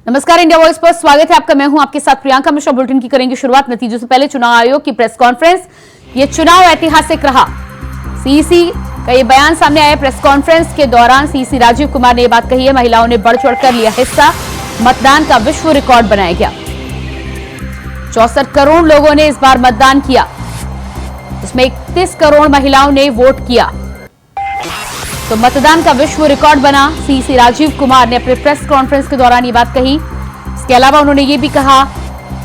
नमस्कार, India voice पर स्वागत है आपका। मैं हूं आपके साथ प्रियंका मिश्रा। बुलेटिन की करेंगे शुरुआत नतीजों से पहले चुनाव आयोग की प्रेस कॉन्फ्रेंस। ये चुनाव ऐतिहासिक रहा। सीईसी का ये बयान सामने आया। प्रेस कॉन्फ्रेंस के दौरान सीईसी राजीव कुमार ने यह बात कही है, महिलाओं ने बढ़ चढ़कर लिया हिस्सा, मतदान का विश्व रिकॉर्ड बनाया गया। 64 करोड़ लोगों ने इस बार मतदान किया, इसमें 31 करोड़ महिलाओं ने वोट किया, तो मतदान का विश्व रिकॉर्ड बना। सीईसी राजीव कुमार ने अपने प्रेस कॉन्फ्रेंस के दौरान ये बात कही। इसके अलावा उन्होंने ये भी कहा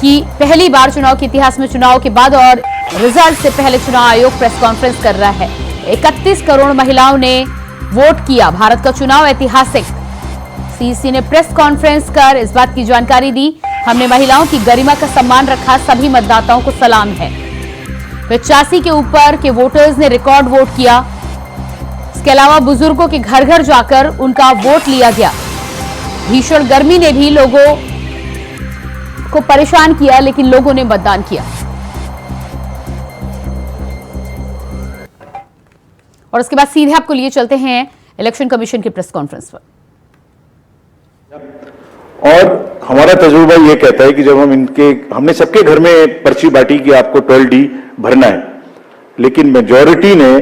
कि पहली बार चुनाव के इतिहास में चुनाव के बाद और रिजल्ट से पहले चुनाव आयोग प्रेस कॉन्फ्रेंस कर रहा है। 31 करोड़ महिलाओं ने वोट किया। भारत का चुनाव ऐतिहासिक। सीईसी ने प्रेस कॉन्फ्रेंस कर इस बात की जानकारी दी। हमने महिलाओं की गरिमा का सम्मान रखा, सभी मतदाताओं को सलाम है। 85 के ऊपर के वोटर्स ने रिकॉर्ड वोट किया। इसके अलावा बुजुर्गों के घर घर जाकर उनका वोट लिया गया। भीषण गर्मी ने भी लोगों को परेशान किया, लेकिन लोगों ने मतदान किया। और उसके बाद सीधे आपको लिए चलते हैं इलेक्शन कमीशन की प्रेस कॉन्फ्रेंस पर। और हमारा तजुर्बा यह कहता है कि जब हमने सबके घर में पर्ची बांटी कि आपको 12D भरना है, लेकिन मेजॉरिटी ने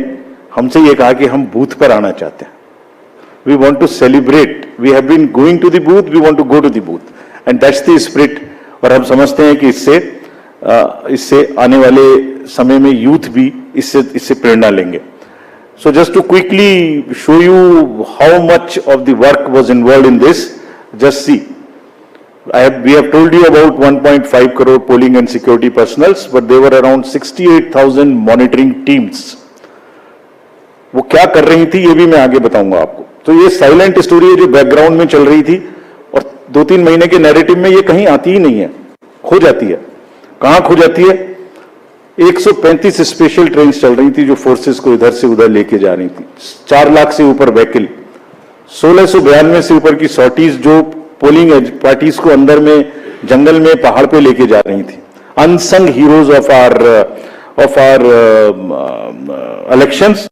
हमसे ये कहा कि हम बूथ पर आना चाहते हैं। We want to celebrate, we have been going to the booth, we want to go to the booth and that's the spirit. और हम समझते हैं कि इससे आने वाले समय में यूथ भी इससे प्रेरणा लेंगे। So just to quickly show you how much of the work was involve in this, just see, we have told you about 1.5 crore polling and security personals, but there were around 68,000 monitoring teams. वो क्या कर रही थी ये भी मैं आगे बताऊंगा आपको। तो ये साइलेंट स्टोरी है जो बैकग्राउंड में चल रही थी और 2-3 महीने के नैरेटिव में ये कहीं आती ही नहीं है, खो जाती है। कहां खो जाती है? 135 स्पेशल ट्रेन चल रही थी जो फोर्सेस को इधर से उधर लेके जा रही थी। 4 लाख से ऊपर व्हीकल, 1692 से ऊपर की सॉर्टीज जो पोलिंग पार्टीज को अंदर में जंगल में पहाड़ पे लेके जा रही थी। Unsung heroes of our elections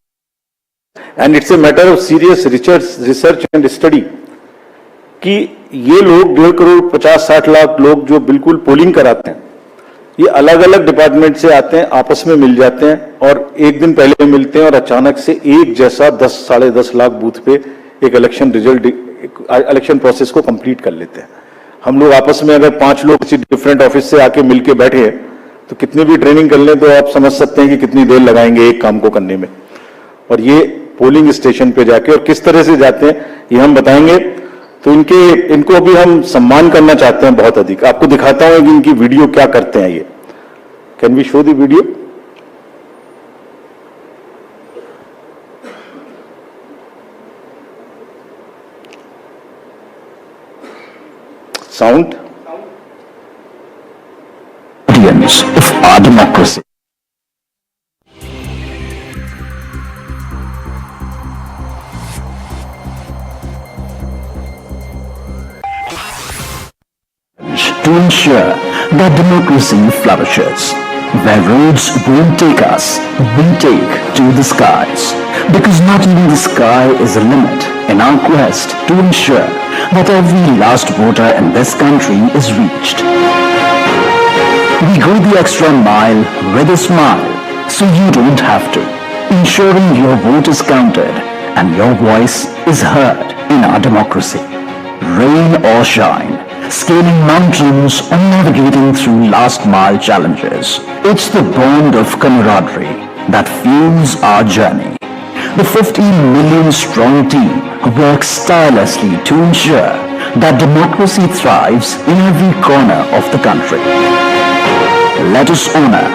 and it's a matter of serious research and study कि ये लोग 1.5 करोड़ 50-60 लाख लोग जो बिल्कुल पोलिंग कराते हैं, ये अलग अलग डिपार्टमेंट से आते हैं, आपस में मिल जाते हैं और एक दिन पहले मिलते हैं और अचानक से एक जैसा 10-10.5 लाख बूथ पे एक इलेक्शन प्रोसेस को कंप्लीट कर लेते हैं। हम लोग आपस में अगर 5 लोग किसी डिफरेंट ऑफिस से आके मिलके बैठे हैं तो कितनी भी ट्रेनिंग कर लें तो आप समझ सकते हैं कि कितनी देर लगाएंगे एक काम को करने में। और ये पोलिंग स्टेशन पे जाके और किस तरह से जाते हैं ये हम बताएंगे। तो इनको अभी हम सम्मान करना चाहते हैं बहुत अधिक। आपको दिखाता हूं कि इनकी वीडियो क्या करते हैं ये। Can we show the video? Sound? Of our democracy. To ensure that democracy flourishes, where roads won't take us, we take to the skies. Because not even the sky is a limit in our quest to ensure that every last voter in this country is reached. We go the extra mile with a smile, so you don't have to, ensuring your vote is counted and your voice is heard in our democracy. Rain or shine, scaling mountains or navigating through last mile challenges, it's the bond of camaraderie that fuels our journey. The 15 million strong team works tirelessly to ensure that democracy thrives in every corner of the country. Let us honor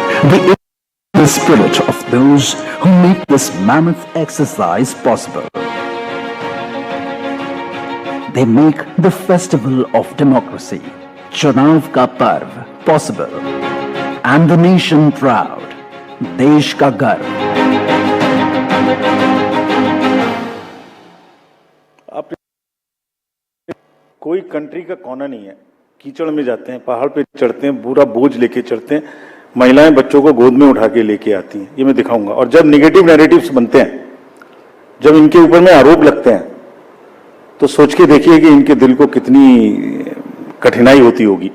the spirit of those who make this mammoth exercise possible. They make the festival of democracy, Chunav ka Parv, possible, and the nation proud, Desh ka Garv. कोई country का कोना नहीं है, कीचड़ में जाते हैं, पहाड़ पे चढ़ते हैं, पूरा बोझ लेके चढ़ते हैं, महिलाएं बच्चों को गोद में उठा के लेके आती हैं। ये मैं दिखाऊंगा। और जब निगेटिव नैरेटिव्स बनते हैं, जब इनके ऊपर में आरोप लगते हैं, तो सोच के देखिए कि इनके दिल को कठिनाई होती होगी।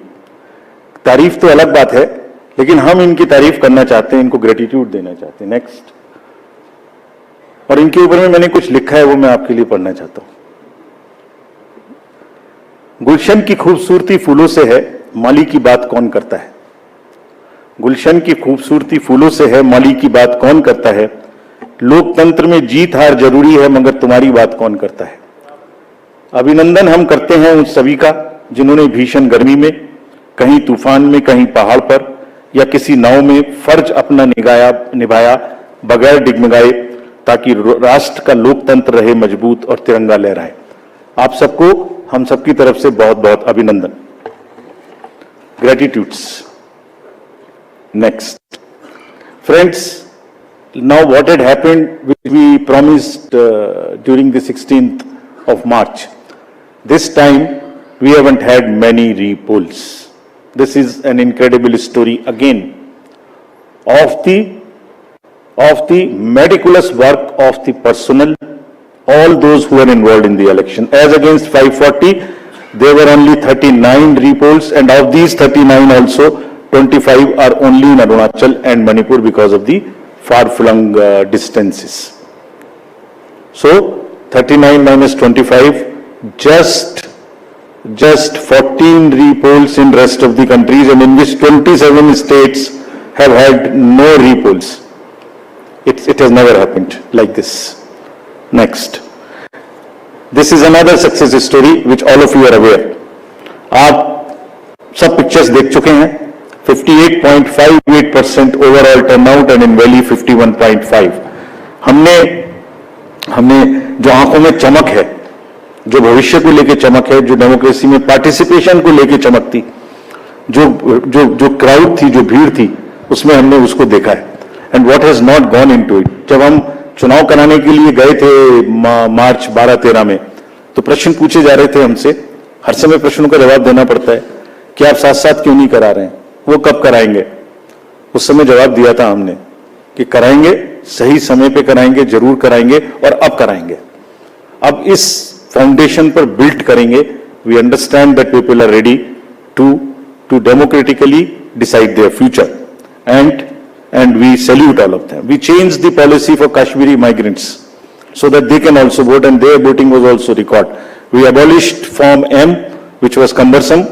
तारीफ तो अलग बात है, लेकिन हम इनकी तारीफ करना चाहते हैं, इनको ग्रेटिट्यूड देना चाहते हैं। नेक्स्ट। और इनके ऊपर में मैंने कुछ लिखा है, वो मैं आपके लिए पढ़ना चाहता हूं। गुलशन की खूबसूरती फूलों से है, माली की बात कौन करता है। गुलशन की खूबसूरती फूलों से है, माली की बात कौन करता है। लोकतंत्र में जीत हार जरूरी है, मगर तुम्हारी बात कौन करता है। अभिनंदन हम करते हैं उन सभी का जिन्होंने भीषण गर्मी में, कहीं तूफान में, कहीं पहाड़ पर या किसी नाव में फर्ज अपना निभाया बगैर डिगमगाए, ताकि राष्ट्र का लोकतंत्र रहे मजबूत और तिरंगा लहराए। आप सबको हम सबकी तरफ से बहुत बहुत अभिनंदन। Gratitudes. Next. Friends, now what had happened, which we promised during the 16th of March, this time we haven't had many repolls. This is an incredible story again of the meticulous work of the personnel, all those who were involved in the election. As against 540, there were only 39 repolls, and of these 39 also 25 are only in Arunachal and Manipur because of the far-flung distances. So 39 minus 25, just 14 repolls in rest of the countries, and in which 27 states have had no repolls. It has never happened like this. Next. This is another success story which all of you are aware. आप सब pictures देख चुके हैं। 58.58% overall turnout and in valley 51.5। हमने जो आंखों में चमक है, जो भविष्य को लेके चमक है, जो डेमोक्रेसी में पार्टिसिपेशन को लेके चमक थी, जो क्राउड थी, जो भीड़ थी, उसमें हमने उसको देखा है। And what has not gone into it. जब हम चुनाव कराने के लिए गए थे मार्च 12-13 में, तो प्रश्न पूछे जा रहे थे हमसे। हर समय प्रश्नों का जवाब देना पड़ता है कि आप साथ साथ क्यों नहीं करा रहे हैं, वो कब कराएंगे। उस समय जवाब दिया था हमने कि कराएंगे, सही समय पे कराएंगे, जरूर कराएंगे और अब कराएंगे। अब इस फाउंडेशन पर बिल्ड करेंगे। We understand that people are ready to democratically decide their future, and we salute all of them. We changed the policy for Kashmiri migrants so that they can also vote, and their voting was also recorded. We abolished Form M, which was cumbersome.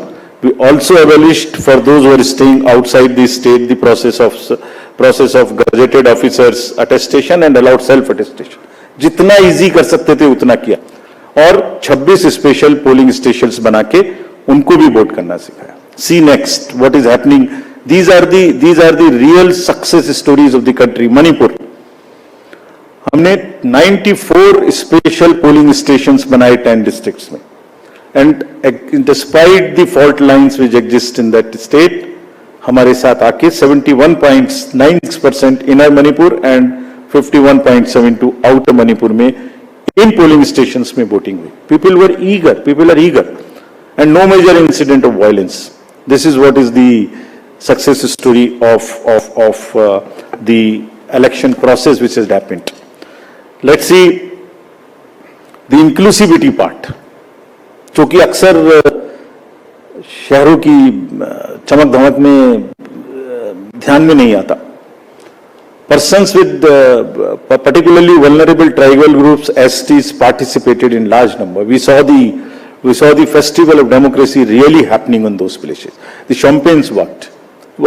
We also abolished, for those who are staying outside the state, the process of gazetted officers attestation and allowed self attestation. जितना easy कर सकते थे उतना किया, और 26 special polling stations बना के उनको भी वोट करना सिखाया। See next what is happening. These are the real success stories of the country. Manipur, हमने 94 स्पेशल पोलिंग स्टेशंस बनाए 10 डिस्ट्रिक्ट्स में, and despite the fault lines which exist in that state, हमारे साथ आके 71.96% inner Manipur and 51.72 outer Manipur में in polling stations में वोटिंग हुई। People are eager and no major incident of violence. This is what is the success story of the election process which has happened. Let's see the inclusivity part, जो कि अक्सर शहरों की चमक धमक में ध्यान में नहीं आता। Persons with particularly vulnerable tribal groups, STs, participated in large number. We saw the festival of democracy really happening in those places. The champagnes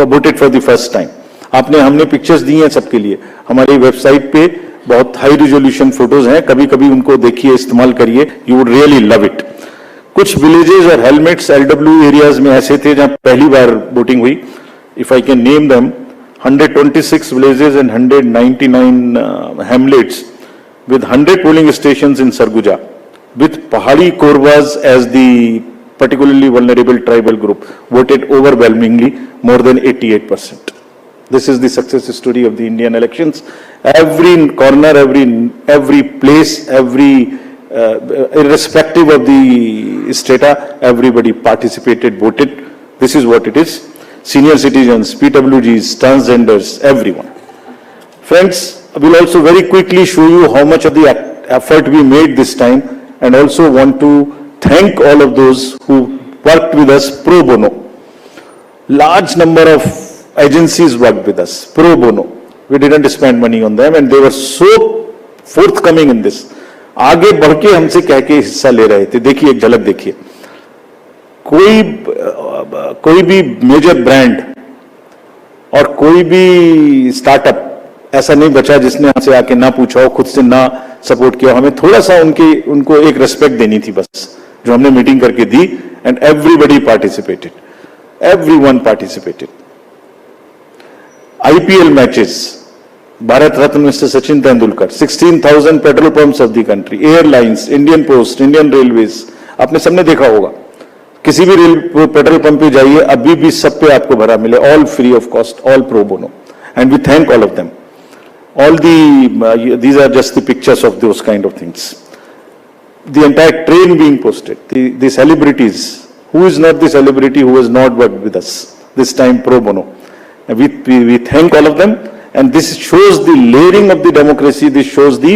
voted for the first time. हमने पिक्चर्स दी हैं सबके लिए। हमारी वेबसाइट पे बहुत high resolution photos हैं, कभी कभी उनको देखिए, इस्तेमाल करिए, you would really love it. कुछ विलेजेस और हेलमेट्स LW एरियाज में ऐसे थे जहां पहली बार वोटिंग हुई। If I can name them, 126 villages and 199 hamlets with 100 polling stations in Sarguja, with Pahadi Korwas as the particularly vulnerable tribal group, voted overwhelmingly, more than 88%. This is the success story of the Indian elections. Every corner, every place, irrespective of the strata, everybody participated, voted. This is what it is. Senior citizens, PWGs, transgenders, everyone. Friends, I will also very quickly show you how much of the effort we made this time, and also want to thank all of those who worked with us pro bono. Large number of agencies worked with us pro bono. We didn't spend money on them and they were so forthcoming in this. आगे बढ़ के हमसे कह के हिस्सा ले रहे थे. देखिए एक झलक देखिए. कोई भी मेजर ब्रांड और कोई भी स्टार्टअप ऐसा नहीं बचा जिसने हमसे आके ना पूछा हो, खुद से ना सपोर्ट किया. हमें थोड़ा सा उनको एक रेस्पेक्ट देनी थी बस, जो हमने मीटिंग करके दी. And everybody participated, everyone participated. IPL matches, Bharat Ratna mister Sachin Tendulkar, 16,000 petrol pumps of the country, airlines, Indian post, Indian railways, आपने सबने देखा होगा. किसी भी पेट्रोल पंप पे जाइए, अभी भी सब पे आपको भरा मिले, all free of cost, all pro bono. And we thank all of them. All these are just the pictures of those kind of things. The entire train being posted, the celebrities. Who is not the celebrity who has not worked with us this time pro bono? And we thank all of them, and this shows the layering of the democracy. This shows the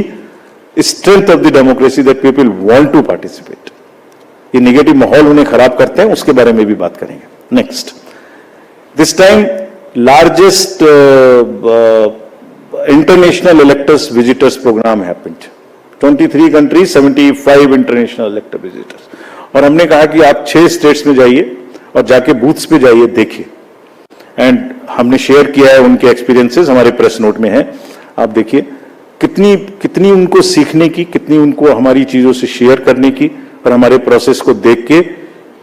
strength of the democracy that people want to participate. ये negative माहौल उन्हें खराब करते हैं, उसके बारे में भी बात करेंगे. Next, this time largest international electors visitors program happened. 23 countries, 75 international elector visitors. और हमने कहा कि आप 6 स्टेट्स में जाइए और जाके बूथ्स पे जाइए, देखिए. एंड हमने शेयर किया है उनके एक्सपीरियंसेस, हमारे प्रेस नोट में है, आप देखिए. कितनी उनको सीखने की, कितनी उनको हमारी चीजों से शेयर करने की, और हमारे प्रोसेस को देख के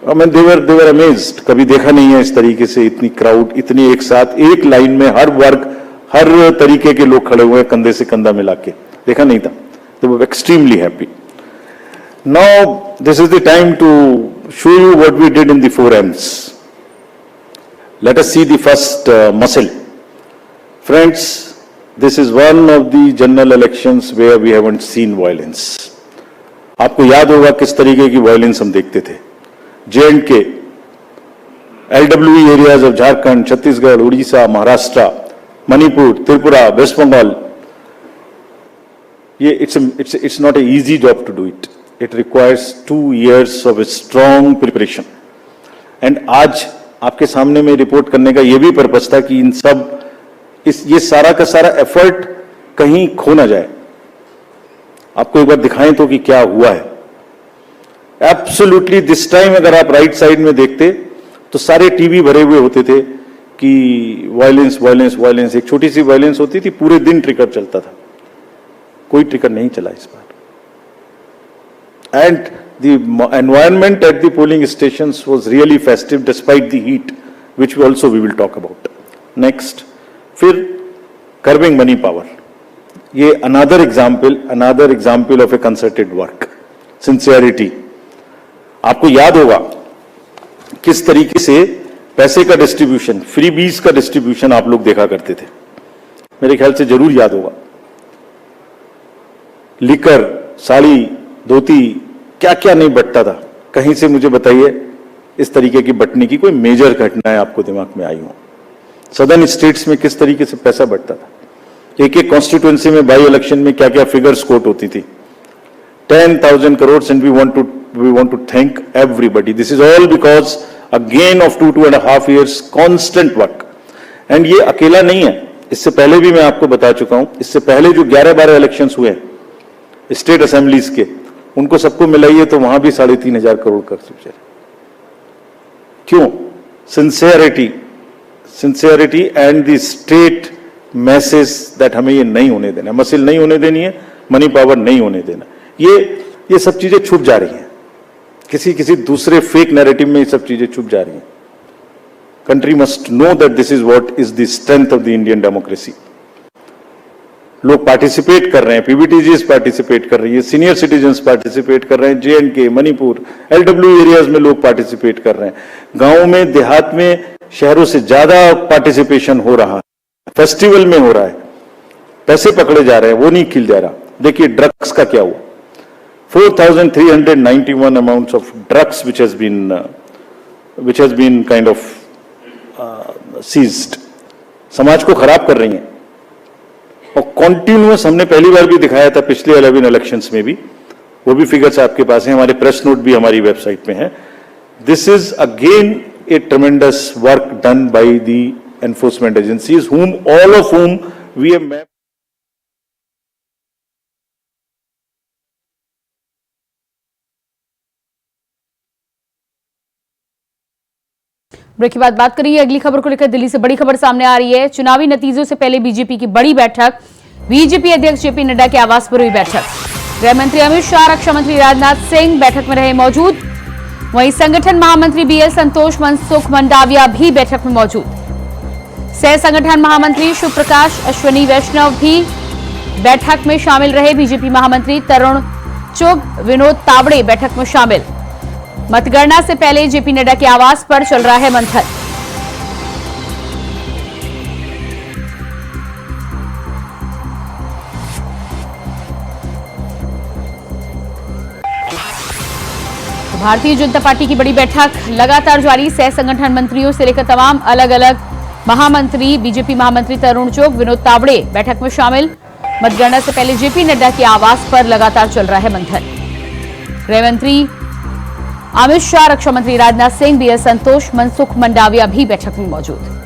देवर अमेज्ड. कभी देखा नहीं है इस तरीके से इतनी क्राउड, इतनी एक साथ एक लाइन में हर वर्ग, हर तरीके के लोग खड़े हुए हैं, कंधे से कंधा मिला के. देखा नहीं था. They were extremely happy. Now this is the time to show you what we did in the 4Ms. Let us see the first muscle. Friends, this is one of the general elections where we haven't seen violence. आपको याद होगा किस तरीके की violence हम देखते थे. J&K, LWE areas of Jharkhand, Chhattisgarh, Odisha, Maharashtra, Manipur, Tripura, West Bengal. ये it's not a easy job to do it. It requires 2 years of a strong preparation. And आज आपके सामने में रिपोर्ट करने का ये भी पर्पस था कि इन सब ये सारा का सारा एफर्ट कहीं खो ना जाए. आपको एक बार दिखाएं तो कि क्या हुआ है. एब्सोल्युटली दिस टाइम अगर आप राइट साइड में देखते तो सारे टीवी भरे हुए होते थे कि वायलेंस वायलेंस वायलेंस. एक छोटी सी वायलेंस होती थी, पूरे दिन ट्रिगर चलता था. कोई ट्रिगर नहीं चला इस बार. And the environment at the polling stations was really festive despite the heat, which we will talk about. Next, फिर कर्बिंग मनी पावर. ये another example of a concerted work. Sincerity. आपको याद होगा किस तरीके से पैसे का डिस्ट्रीब्यूशन, फ्रीबीज का डिस्ट्रीब्यूशन आप लोग देखा करते थे. मेरे ख्याल से जरूर याद होगा. लिकर, साड़ी, धोती, क्या क्या नहीं बंटता था. कहीं से मुझे बताइए इस तरीके की बंटने की कोई मेजर घटनाएं आपको दिमाग में आई हो. सदर्न स्टेट्स में किस तरीके से पैसा बंटता था. एक कॉन्स्टिट्यूएंसी में बाई इलेक्शन में क्या क्या फिगर्स कोट होती थी. 10,000 crores and we want to thank everybody. This is all because a gain of 2.5 years constant work. And ये अकेला नहीं है. इससे पहले भी मैं आपको बता चुका हूं. इससे पहले जो 11-12 इलेक्शंस हुए हैं स्टेट असेंबलीज के, उनको सबको मिलाइए तो वहां भी 3,500 करोड़ का खर्च. क्यों? Sincerity and the state message that हमें ये नहीं होने देना. मसिल नहीं होने देनी है, मनी पावर नहीं होने देना. ये सब चीजें छुप जा रही हैं. किसी दूसरे फेक नैरेटिव में ये सब चीजें छुप जा रही हैं. Country must know that this is what is the strength of the Indian democracy. लोग पार्टिसिपेट कर रहे हैं, पीबीटीजीज पार्टिसिपेट कर रही है, सीनियर सिटीजन्स पार्टिसिपेट कर रहे हैं, J&K, मणिपुर, LWE एरियाज में लोग पार्टिसिपेट कर रहे हैं. गांव में, देहात में, शहरों से ज्यादा पार्टिसिपेशन हो रहा है. फेस्टिवल में हो रहा है. पैसे पकड़े जा रहे हैं, वो नहीं खिल जा रहा. देखिए ड्रग्स का क्या हुआ. 4,391 amounts of drugs which has been kind of seized. समाज को खराब कर रही हैं. और कॉन्टिन्यूअस हमने पहली बार भी दिखाया था पिछले 11 इलेक्शंस में भी, वो भी फिगर्स आपके पास हैं, हमारे प्रेस नोट भी हमारी वेबसाइट में है, This is again a tremendous work done by the enforcement agencies, all of whom we have met. Break के बाद बात करेंगे अगली खबर को लेकर। दिल्ली से बड़ी खबर सामने आ रही है। चुनावी नतीजों से पहले बीजेपी की बड़ी बैठक। बीजेपी अध्यक्ष जेपी नड्डा के आवास पर हुई बैठक। गृह मंत्री अमित शाह, रक्षा मंत्री राजनाथ सिंह बैठक में रहे मौजूद। वहीं संगठन महामंत्री बीएल संतोष, मनसुख मंडाविया भी बैठक में मौजूद। सह संगठन महामंत्री शिव प्रकाश, अश्विनी वैष्णव भी बैठक में शामिल रहे। बीजेपी महामंत्री तरुण चुग, विनोद तावड़े बैठक में शामिल। मतगणना से पहले जेपी नड्डा के आवास पर चल रहा है मंथन। भारतीय जनता पार्टी की बड़ी बैठक लगातार जारी। सह संगठन मंत्रियों से लेकर तमाम अलग अलग महामंत्री, बीजेपी महामंत्री तरुण चुग, विनोद तावड़े बैठक में शामिल। मतगणना से पहले जेपी नड्डा के आवास पर लगातार चल रहा है मंथन। गृह मंत्री अमित शाह, रक्षा मंत्री राजनाथ सिंह, बीएल संतोष, मनसुख मंडाविया भी बैठक में मौजूद।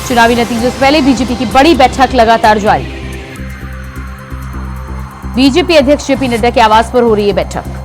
चुनावी नतीजों से पहले बीजेपी की बड़ी बैठक लगातार जारी। बीजेपी अध्यक्ष जेपी नड्डा के आवास पर हो रही है बैठक।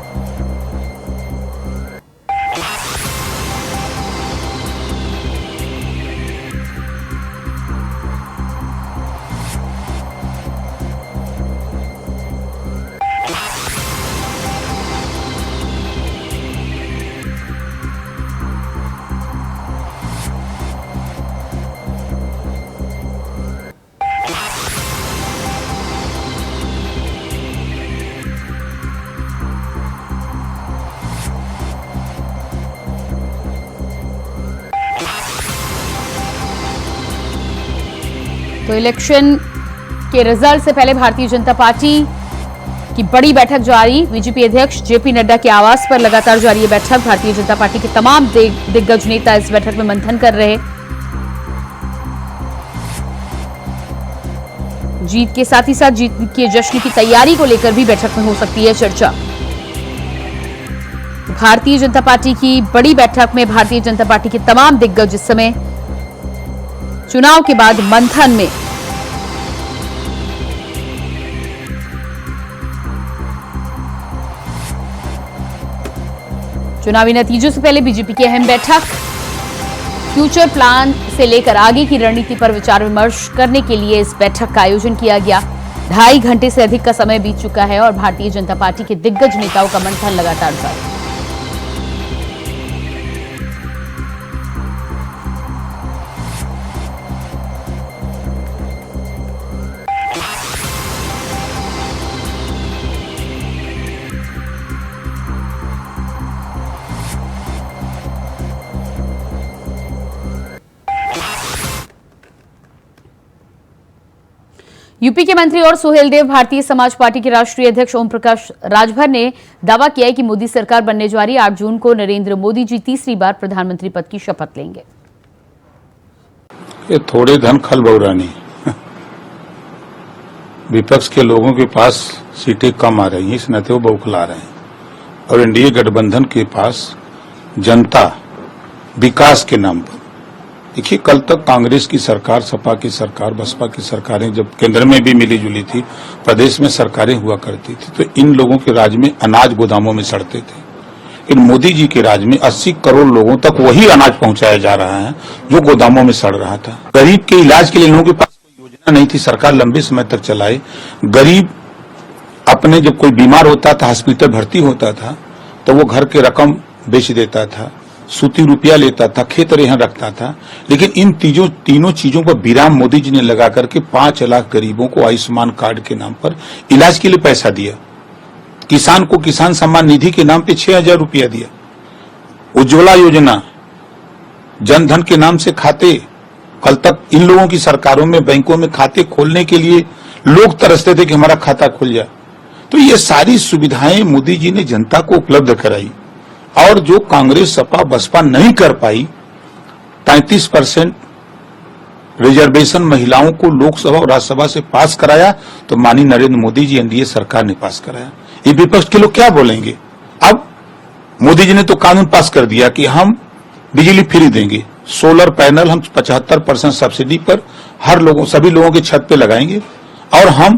तो इलेक्शन के रिजल्ट से पहले भारतीय जनता पार्टी की बड़ी बैठक जारी। बीजेपी अध्यक्ष जेपी नड्डा के आवास पर लगातार जारी है बैठक। भारतीय जनता पार्टी के तमाम दिग्गज नेता इस बैठक में मंथन कर रहे। जीत के साथ ही साथ जीत के जश्न की तैयारी को लेकर भी बैठक में हो सकती है चर्चा। भारतीय जनता पार्टी की बड़ी बैठक में भारतीय जनता पार्टी के तमाम दिग्गज इस समय चुनाव के बाद मंथन में। चुनावी नतीजों से पहले बीजेपी की अहम बैठक। फ्यूचर प्लान से लेकर आगे की रणनीति पर विचार विमर्श करने के लिए इस बैठक का आयोजन किया गया। 2.5 घंटे से अधिक का समय बीत चुका है और भारतीय जनता पार्टी के दिग्गज नेताओं का मंथन लगातार जारी। यूपी के मंत्री और सुहेलदेव भारतीय समाज पार्टी के राष्ट्रीय अध्यक्ष ओम प्रकाश राजभर ने दावा किया है कि मोदी सरकार बनने जा रही 8 जून को नरेंद्र मोदी जी तीसरी बार प्रधानमंत्री पद की शपथ लेंगे। ये थोड़े धन खल बहुरानी। विपक्ष के लोगों के पास सीटें कम आ रही हैं, इस नाते वो बौखला रहे हैं। और एनडीए गठबंधन के पास जनता विकास के नाम पर, देखिए कल तक कांग्रेस की सरकार, सपा की सरकार, बसपा की सरकारें जब केंद्र में भी मिली जुली थी, प्रदेश में सरकारें हुआ करती थी, तो इन लोगों के राज में अनाज गोदामों में सड़ते थे। इन मोदी जी के राज में 80 करोड़ लोगों तक वही अनाज पहुंचाया जा रहा है जो गोदामों में सड़ रहा था। गरीब के इलाज के लिए लोगों के पास कोई योजना नहीं थी, सरकार लंबे समय तक चलाए। गरीब अपने जब कोई बीमार होता था, हॉस्पिटल भर्ती होता था, तो वो घर के रकम बेच देता था, सूती रुपया लेता था, खेत रेहन रखता था। लेकिन इन तीनों चीजों पर विराम मोदी जी ने लगा करके 5 लाख गरीबों को आयुष्मान कार्ड के नाम पर इलाज के लिए पैसा दिया। किसान को किसान सम्मान निधि के नाम पे 6,000 रुपया दिया। उज्ज्वला योजना, जनधन के नाम से खाते, कल तक इन लोगों की सरकारों में बैंकों में खाते खोलने के लिए लोग तरसते थे कि हमारा खाता खुल जाए। तो ये सारी सुविधाएं मोदी जी ने जनता को उपलब्ध कराई। और जो कांग्रेस, सपा, बसपा नहीं कर पाई, 35% रिजर्वेशन महिलाओं को लोकसभा और राज्यसभा से पास कराया, तो माननीय नरेंद्र मोदी जी एनडीए सरकार ने पास कराया। ये विपक्ष के लोग क्या बोलेंगे? अब मोदी जी ने तो कानून पास कर दिया कि हम बिजली फ्री देंगे, सोलर पैनल हम 75% सब्सिडी पर सभी लोगों के छत पे लगाएंगे और हम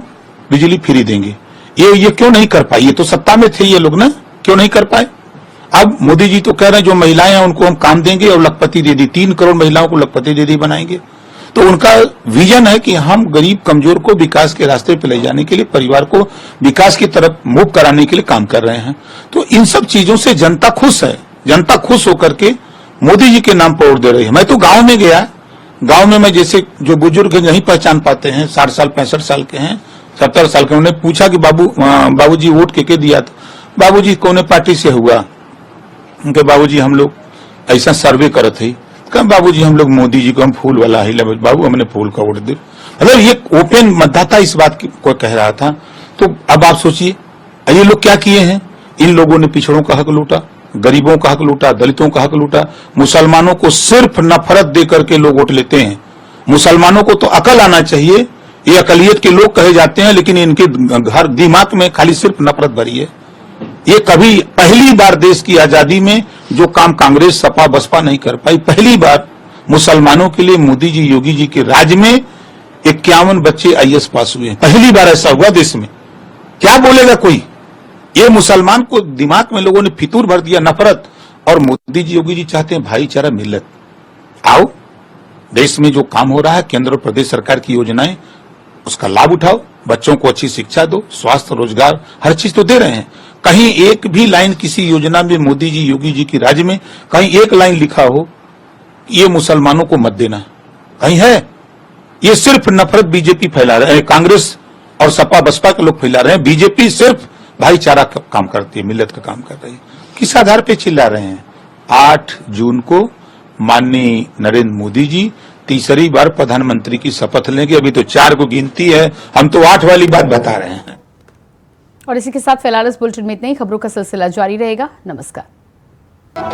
बिजली फ्री देंगे। ये क्यों नहीं कर पाए? ये तो सत्ता में थे ये लोग ना, क्यों नहीं कर पाए? अब मोदी जी तो कह रहे हैं जो महिलाएं हैं उनको हम काम देंगे और लखपति दीदी 3 करोड़ महिलाओं को लखपति दीदी बनाएंगे। तो उनका विजन है कि हम गरीब कमजोर को विकास के रास्ते पे ले जाने के लिए, परिवार को विकास की तरफ मूव कराने के लिए काम कर रहे हैं। तो इन सब चीजों से जनता खुश है। जनता खुश होकर के मोदी जी के नाम पर वोट दे रही है। मैं तो गांव में गया, गांव में मैं जैसे जो बुजुर्ग नहीं पहचान पाते हैं, 60 साल 65 साल के हैं, 70 साल के, उन्हें पूछा कि बाबूजी वोट के दिया था? बाबूजी कौन पार्टी से हुआ? उनके बाबूजी हम लोग ऐसा सर्वे करे थे। कहा बाबूजी हम लोग मोदी जी को, हम फूल वाला ही बाबू हमने फूल का वोट दे। मतलब ये ओपन मतदाता इस बात को कह रहा था। तो अब आप सोचिए ये लोग क्या किए हैं? इन लोगों ने पिछड़ों का हक लूटा, गरीबों का हक लूटा, दलितों का हक लूटा, मुसलमानों को सिर्फ नफरत दे करके लोग वोट लेते हैं। मुसलमानों को तो अकल आना चाहिए, ये अकलियत के लोग कहे जाते हैं, लेकिन इनके घर दिमाग में खाली सिर्फ नफरत भरी है। ये कभी पहली बार देश की आजादी में जो काम कांग्रेस सपा बसपा नहीं कर पाई, पहली बार मुसलमानों के लिए मोदी जी योगी जी के राज में 51 बच्चे आईएएस पास हुए हैं। पहली बार ऐसा हुआ देश में। क्या बोलेगा कोई? ये मुसलमान को दिमाग में लोगों ने फितूर भर दिया, नफरत। और मोदी जी योगी जी चाहते हैं भाईचारा, मिलत। आओ देश में जो काम हो रहा है, केंद्र और प्रदेश सरकार की योजनाएं, उसका लाभ उठाओ, बच्चों को अच्छी शिक्षा दो, स्वास्थ्य, रोजगार, हर चीज तो दे रहे हैं। कहीं एक भी लाइन किसी योजना में मोदी जी योगी जी की राज्य में कहीं एक लाइन लिखा हो ये मुसलमानों को मत देना, कहीं है? ये सिर्फ नफरत बीजेपी फैला रहे हैं, कांग्रेस और सपा बसपा के लोग फैला रहे हैं। बीजेपी सिर्फ भाईचारा का काम करती है, मिल्लत का काम कर रही है। किस आधार पे चिल्ला रहे हैं? 8 जून को माननीय नरेंद्र मोदी जी तीसरी बार प्रधानमंत्री की शपथ लेंगे। अभी तो 4 को गिनती है, हम तो 8 वाली बात बता रहे हैं। और इसी के साथ फिलहाल इस बुलेटिन में इतना ही। खबरों का सिलसिला जारी रहेगा। नमस्कार।